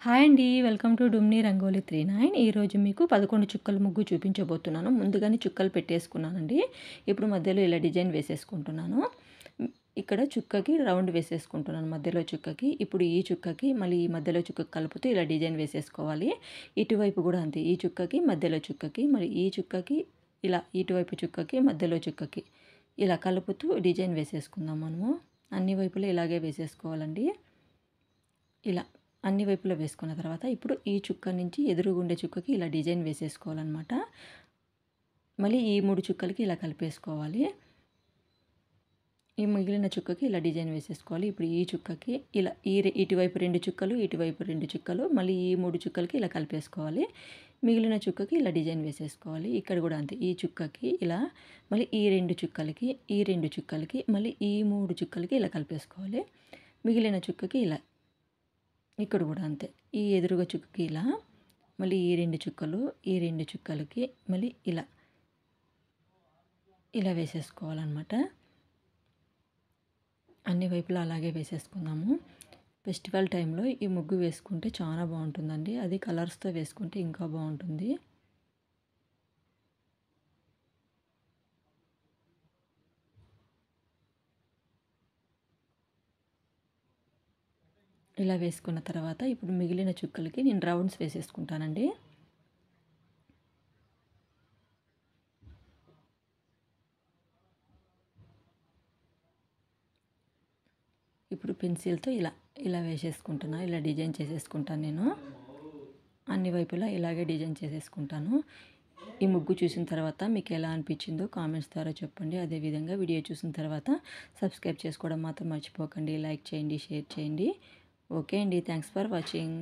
Hi అండి. Welcome to డుమ్ని రంగోలి 39. ఈరోజు మీకు 11 చుక్కల ముగ్గు చూపించబోతున్నాను. ముందుగానే చుక్కలు పెట్టేసుకున్నానండి. ఇప్పుడు మధ్యలో ఇలా డిజైన్ వేసేసుకుంటున్నాను. ఇక్కడ చుక్కకి రౌండ్ వేసేసుకుంటున్నాను మధ్యలో చుక్కకి. ఇప్పుడు ఈ చుక్కకి మళ్ళీ ఈ మధ్యలో చుక్కకి కలుపుతూ ఇలా డిజైన్ వేసేసుకోవాలి. ఇటువైపు కూడా అంతే. ఈ చుక్కకి మధ్యలో చుక్కకి మరి ఈ చుక్కకి ఇలా ఇటువైపు చుక్కకి మధ్యలో చుక్కకి ఇలా కలుపుతూ డిజైన్ వేసేసుకుందాం మనము. అన్ని వైపులా ఇలాగే వేసేసుకోవాలండి. ఇలా అన్ని వైపులా వేసుకున్న తర్వాత ఇప్పుడు ఈ చుక్క నుంచి ఎదురుగుండే చుక్కకి ఇలా డిజైన్ వేసేసుకోవాలన్నమాట. మళ్ళీ ఈ 3 చుక్కలకి ఇలా కలిపేసుకోవాలి. ఈ మిగిలిన చుక్కకి ఇలా డిజైన్ వేసేసుకోవాలి. ఇప్పుడు ఈ చుక్కకి ఇలా ఇటువైపు 2 చుక్కలు, ఇటువైపు 2 చుక్కలు, మళ్ళీ ఈ 3 చుక్కలకి ఇలా కలిపేసుకోవాలి. మిగిలిన చుక్కకి ఇలా డిజైన్ వేసేసుకోవాలి. ఇక్కడ కూడా అంతే. ఈ చుక్కకి ఇలా, మళ్ళీ ఈ 2 చుక్కలకి, ఈ 2 చుక్కలకి, మళ్ళీ ఈ 3 చుక్కలకి ఇలా కలిపేసుకోవాలి. మిగిలిన చుక్కకి ఇలా, ఇక్కడ కూడా అంతే. ఈ ఎదురుగా చుక్కకి ఇలా, మళ్ళీ ఈ 2 చుక్కలు, ఈ 2 చుక్కలకి మళ్ళీ ఇలా ఇలా వేసేసుకోవాలన్నమాట. అన్ని వైపులా అలాగే వేసేసుకుందాము. ఫెస్టివల్ టైంలో ఈ ముగ్గు వేసుకుంటే చాలా బాగుంటుందండి. అది కలర్స్తో వేసుకుంటే ఇంకా బాగుంటుంది. ఇలా వేసుకున్న తర్వాత ఇప్పుడు మిగిలిన చుక్కలకి నేను రౌండ్స్ వేసేసుకుంటానండి. ఇప్పుడు పెన్సిల్తో ఇలా వేసేసుకుంటున్నా. ఇలా డిజైన్ చేసేసుకుంటాను నేను. అన్ని వైపులా ఇలాగే డిజైన్ చేసేసుకుంటాను. ఈ ముగ్గు చూసిన తర్వాత మీకు ఎలా అనిపించిందో కామెంట్స్ ద్వారా చెప్పండి. అదేవిధంగా వీడియో చూసిన తర్వాత సబ్స్క్రైబ్ చేసుకోవడం మాత్రం మర్చిపోకండి. లైక్ చేయండి, షేర్ చేయండి. ఓకే అండి. Thanks for watching.